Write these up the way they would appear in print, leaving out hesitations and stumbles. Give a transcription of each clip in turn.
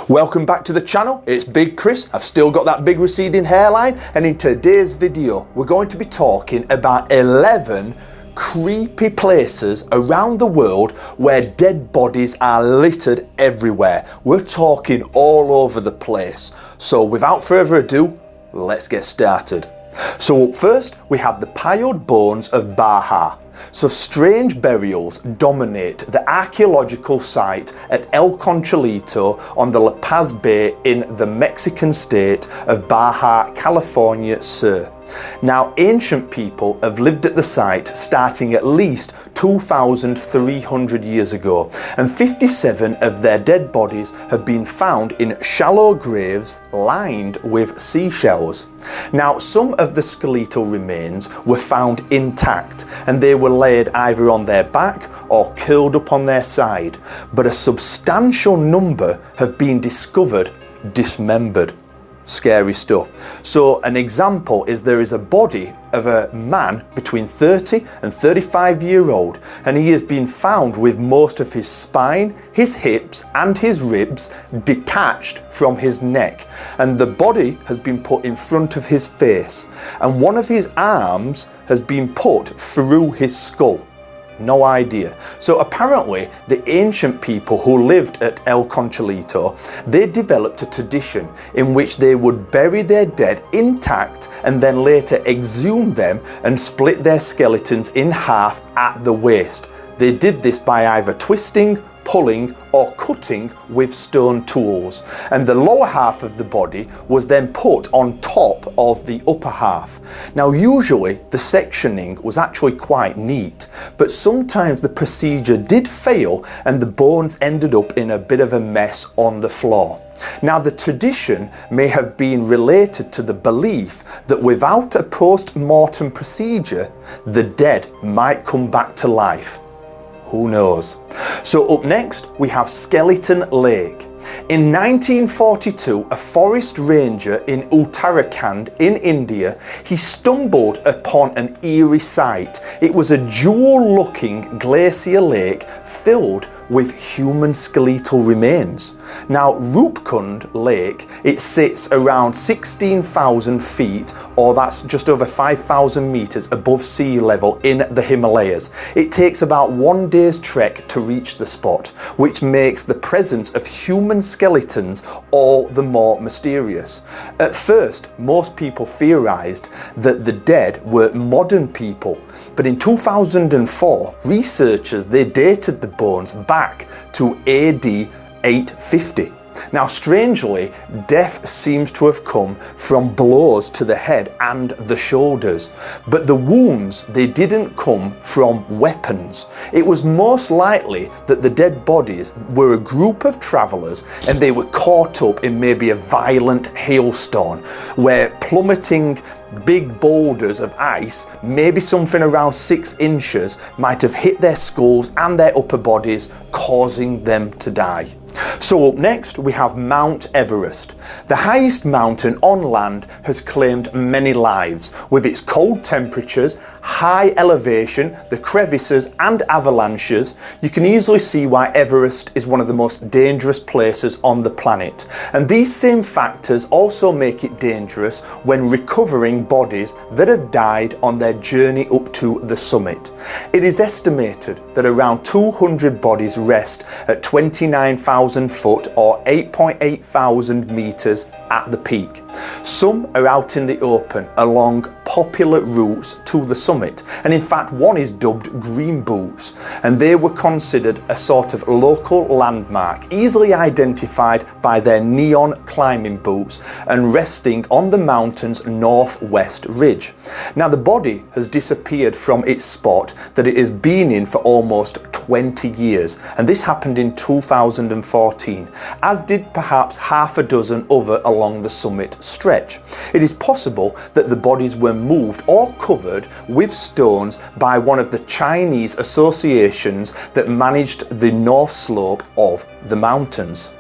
Welcome back to the channel, it's Big Chris. I've still got that big receding hairline, and in today's video we're going to be talking about 11 creepy places around the world where dead bodies are littered everywhere. We're talking all over the place. So without further ado, let's get started. So up first we have the piled bones of Baja. So strange burials dominate the archaeological site at El Conchalito on the La Paz Bay in the Mexican state of Baja, California, Sur. Now, ancient people have lived at the site starting at least 2,300 years ago, and 57 of their dead bodies have been found in shallow graves lined with seashells. Now, some of the skeletal remains were found intact, and they were laid either on their back or curled up on their side, but a substantial number have been discovered dismembered. Scary stuff. So an example is there is a body of a man between 30 and 35-year-old, and he has been found with most of his spine, his hips and his ribs detached from his neck, and the body has been put in front of his face, and one of his arms has been put through his skull. No idea. So apparently the ancient people who lived at El Conchalito, they developed a tradition in which they would bury their dead intact and then later exhume them and split their skeletons in half at the waist. They did this by either twisting, pulling or cutting with stone tools, and the lower half of the body was then put on top of the upper half. Now usually the sectioning was actually quite neat, but sometimes the procedure did fail and the bones ended up in a bit of a mess on the floor. Now the tradition may have been related to the belief that without a post-mortem procedure the dead might come back to life. Who knows? So up next we have Skeleton Lake. In 1942, a forest ranger in Uttarakhand in India, he stumbled upon an eerie sight. It was a jewel-looking glacier lake filled with human skeletal remains. Now Rupkund Lake, it sits around 16,000 feet, or that's just over 5,000 meters above sea level in the Himalayas. It takes about 1 day's trek to reach the spot, which makes the presence of human skeletons all the more mysterious. At first, most people theorized that the dead were modern people, but in 2004, researchers, they dated the bones back to AD 850. Now strangely, death seems to have come from blows to the head and the shoulders, but the wounds, they didn't come from weapons. It was most likely that the dead bodies were a group of travelers and they were caught up in maybe a violent hailstorm where plummeting big boulders of ice, maybe something around 6 inches, might have hit their skulls and their upper bodies, causing them to die. So up next we have Mount Everest. The highest mountain on land has claimed many lives. With its cold temperatures, high elevation, the crevices and avalanches, you can easily see why Everest is one of the most dangerous places on the planet. And these same factors also make it dangerous when recovering bodies that have died on their journey up to the summit. It is estimated that around 200 bodies rest at 29,000 foot or 8.8 thousand meters at the peak. Some are out in the open along popular routes to the summit, and in fact one is dubbed Green Boots, and they were considered a sort of local landmark, easily identified by their neon climbing boots and resting on the mountain's northwest ridge. Now the body has disappeared from its spot that it has been in for almost 20 years, and this happened in 2014, as did perhaps half a dozen other along the summit stretch. It is possible that the bodies were moved or covered with stones by one of the Chinese associations that managed the north slope of the mountains.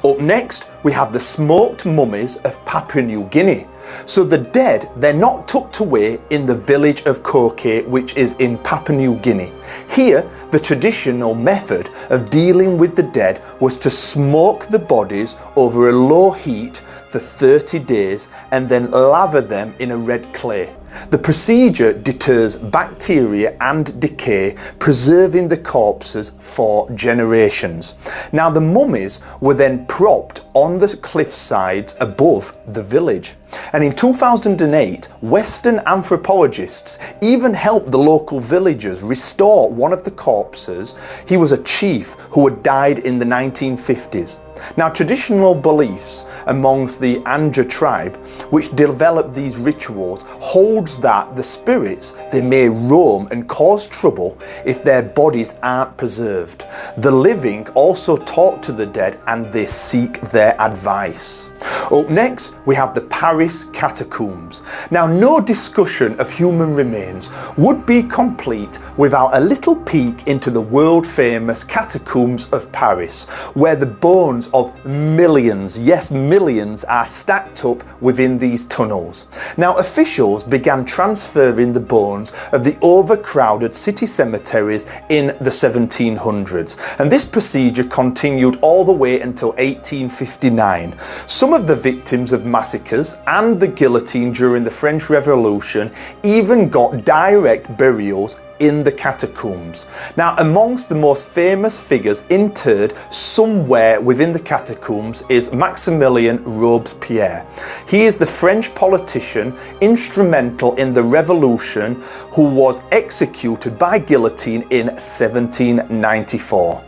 Up next we have the smoked mummies of Papua New Guinea. So the dead, they're not tucked away in the village of Koke, which is in Papua New Guinea. Here, the traditional method of dealing with the dead was to smoke the bodies over a low heat for 30 days and then lather them in a red clay. The procedure deters bacteria and decay, preserving the corpses for generations. Now the mummies were then propped on the cliff sides above the village. And in 2008, Western anthropologists even helped the local villagers restore one of the corpses. He was a chief who had died in the 1950s. Now, traditional beliefs amongst the Anja tribe, which developed these rituals, holds that the spirits, they may roam and cause trouble if their bodies aren't preserved. The living also talk to the dead and they seek their advice. Up next, we have the Paris Catacombs. Now, no discussion of human remains would be complete without a little peek into the world-famous Catacombs of Paris, where the bones of millions, yes millions, are stacked up within these tunnels. Now, officials began transferring the bones of the overcrowded city cemeteries in the 1700s, and this procedure continued all the way until 1859. Some of the victims of massacres and the guillotine during the French Revolution even got direct burials in the catacombs. Now, amongst the most famous figures interred somewhere within the catacombs is Maximilien Robespierre. He is the French politician instrumental in the revolution who was executed by guillotine in 1794.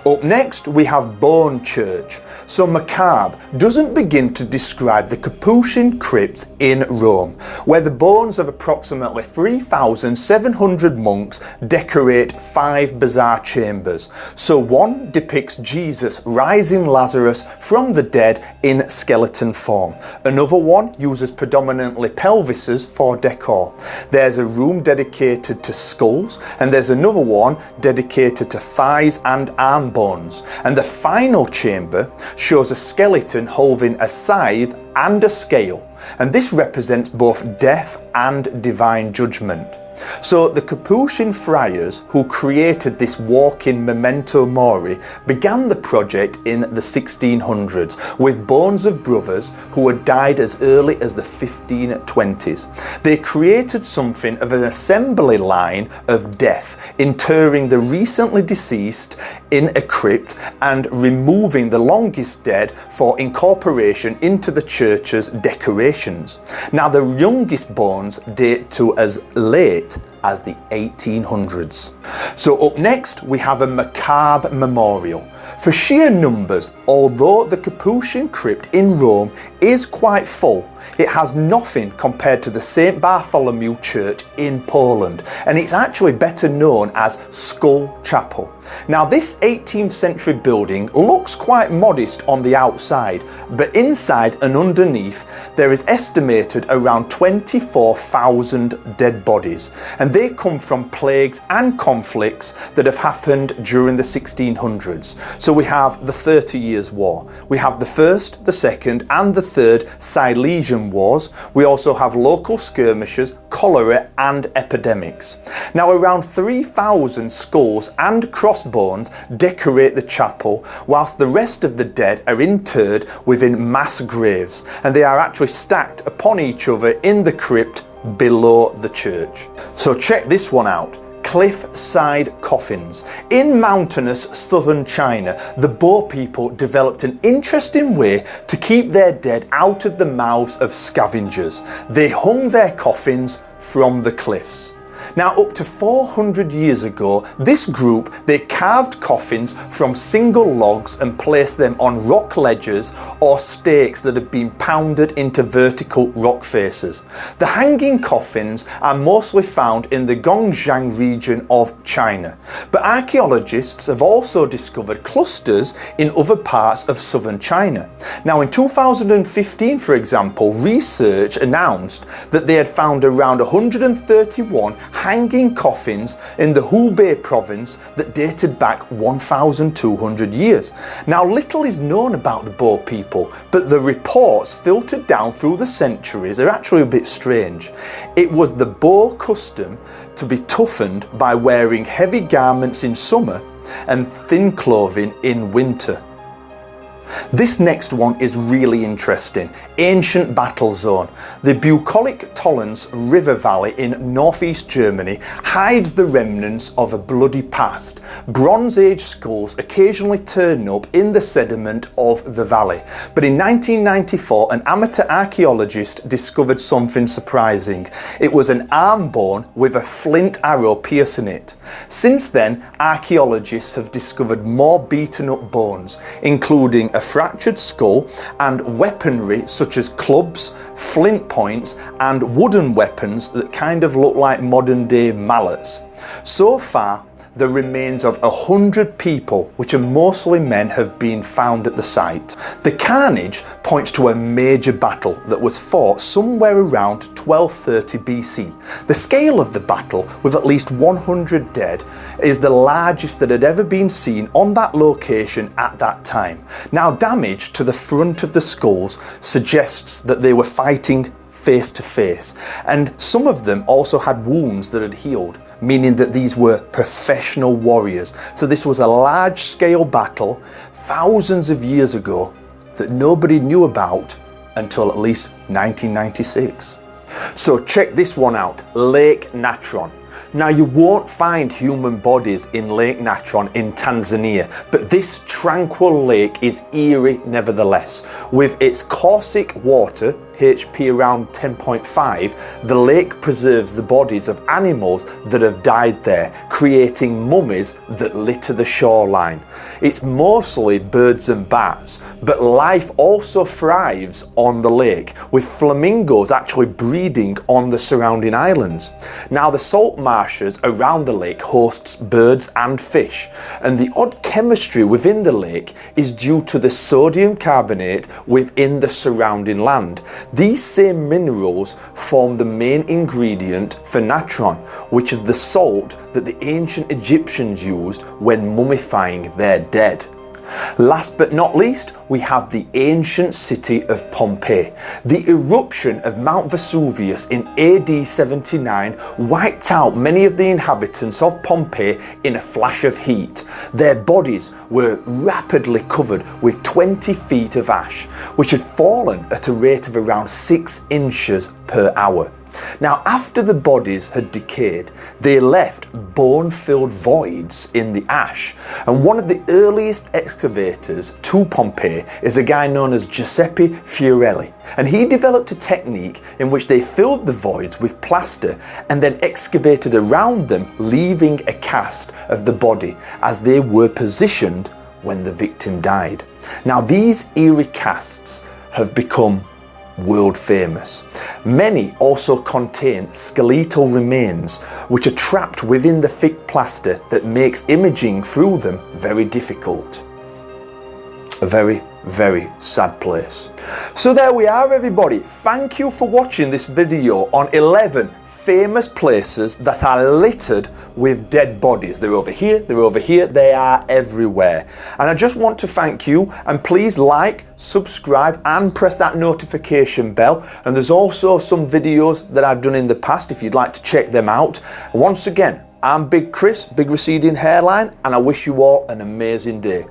Up next, we have Bone Church. So macabre doesn't begin to describe the Capuchin crypt in Rome, where the bones of approximately 3,700 monks decorate 5 bizarre chambers. So one depicts Jesus rising Lazarus from the dead in skeleton form. Another one uses predominantly pelvises for decor. There's a room dedicated to skulls, and there's another one dedicated to thighs and arm bones. And the final chamber shows a skeleton holding a scythe and a scale, and this represents both death and divine judgment. So the Capuchin friars who created this walk-in memento mori began the project in the 1600s with bones of brothers who had died as early as the 1520s. They created something of an assembly line of death, interring the recently deceased in a crypt and removing the longest dead for incorporation into the church's decorations. Now, the youngest bones date to as late as the 1800s. So up next, we have a macabre memorial. For sheer numbers, although the Capuchin crypt in Rome is quite full, it has nothing compared to the St. Bartholomew Church in Poland, and it's actually better known as Skull Chapel. Now, this 18th century building looks quite modest on the outside, but inside and underneath there is estimated around 24,000 dead bodies, and they come from plagues and conflicts that have happened during the 1600s. So we have the 30 Years' War, we have the First, the Second and the Third Silesian Wars, we also have local skirmishes, cholera and epidemics. Now, around 3,000 skulls and crossbones decorate the chapel, whilst the rest of the dead are interred within mass graves, and they are actually stacked upon each other in the crypt below the church. So check this one out. Cliffside Coffins. In mountainous southern China, the Bo people developed an interesting way to keep their dead out of the mouths of scavengers. They hung their coffins from the cliffs. Now, up to 400 years ago, this group, they carved coffins from single logs and placed them on rock ledges or stakes that had been pounded into vertical rock faces. The hanging coffins are mostly found in the Gongjiang region of China, but archaeologists have also discovered clusters in other parts of southern China. Now, in 2015, for example, research announced that they had found around 131 hanging coffins in the Hubei province that dated back 1,200 years. Now, little is known about the Bo people. people, but the reports filtered down through the centuries are actually a bit strange. It was the Boer custom to be toughened by wearing heavy garments in summer and thin clothing in winter. This next one is really interesting. Ancient battle zone. The bucolic Tollens river valley in northeast Germany hides the remnants of a bloody past. Bronze Age skulls occasionally turn up in the sediment of the valley. But in 1994, an amateur archaeologist discovered something surprising. It was an arm bone with a flint arrow piercing it. Since then, archaeologists have discovered more beaten up bones, including a fractured skull and weaponry such as clubs, flint points and wooden weapons that kind of look like modern day mallets. So far, the remains of 100 people, which are mostly men, have been found at the site. The carnage points to a major battle that was fought somewhere around 1230 BC. The scale of the battle, with at least 100 dead, is the largest that had ever been seen on that location at that time. Now, damage to the front of the skulls suggests that they were fighting face to face, and some of them also had wounds that had healed, meaning that these were professional warriors. So this was a large scale battle thousands of years ago that nobody knew about until at least 1996. So check this one out, Lake Natron. Now, you won't find human bodies in Lake Natron in Tanzania, but this tranquil lake is eerie nevertheless. With its caustic water, HP around 10.5, the lake preserves the bodies of animals that have died there, creating mummies that litter the shoreline. It's mostly birds and bats, but life also thrives on the lake, with flamingos actually breeding on the surrounding islands. Now, the salt marshes around the lake hosts birds and fish, and the odd chemistry within the lake is due to the sodium carbonate within the surrounding land. These same minerals form the main ingredient for natron, which is the salt that the ancient Egyptians used when mummifying their dead. Last but not least, we have the ancient city of Pompeii. The eruption of Mount Vesuvius in AD 79 wiped out many of the inhabitants of Pompeii in a flash of heat. Their bodies were rapidly covered with 20 feet of ash, which had fallen at a rate of around 6 inches per hour. Now, after the bodies had decayed, they left bone-filled voids in the ash, and one of the earliest excavators to Pompeii is a guy known as Giuseppe Fiorelli, and he developed a technique in which they filled the voids with plaster and then excavated around them, leaving a cast of the body as they were positioned when the victim died. Now, these eerie casts have become world famous. Many also contain skeletal remains which are trapped within the thick plaster that makes imaging through them very difficult. A very, very sad place. So there we are, everybody. Thank you for watching this video on 11 famous places that are littered with dead bodies. They're over here, they are everywhere. And I just want to thank you, and please like, subscribe and press that notification bell. And there's also some videos that I've done in the past if you'd like to check them out. Once again, I'm Big Chris, Big Receding Hairline, and I wish you all an amazing day.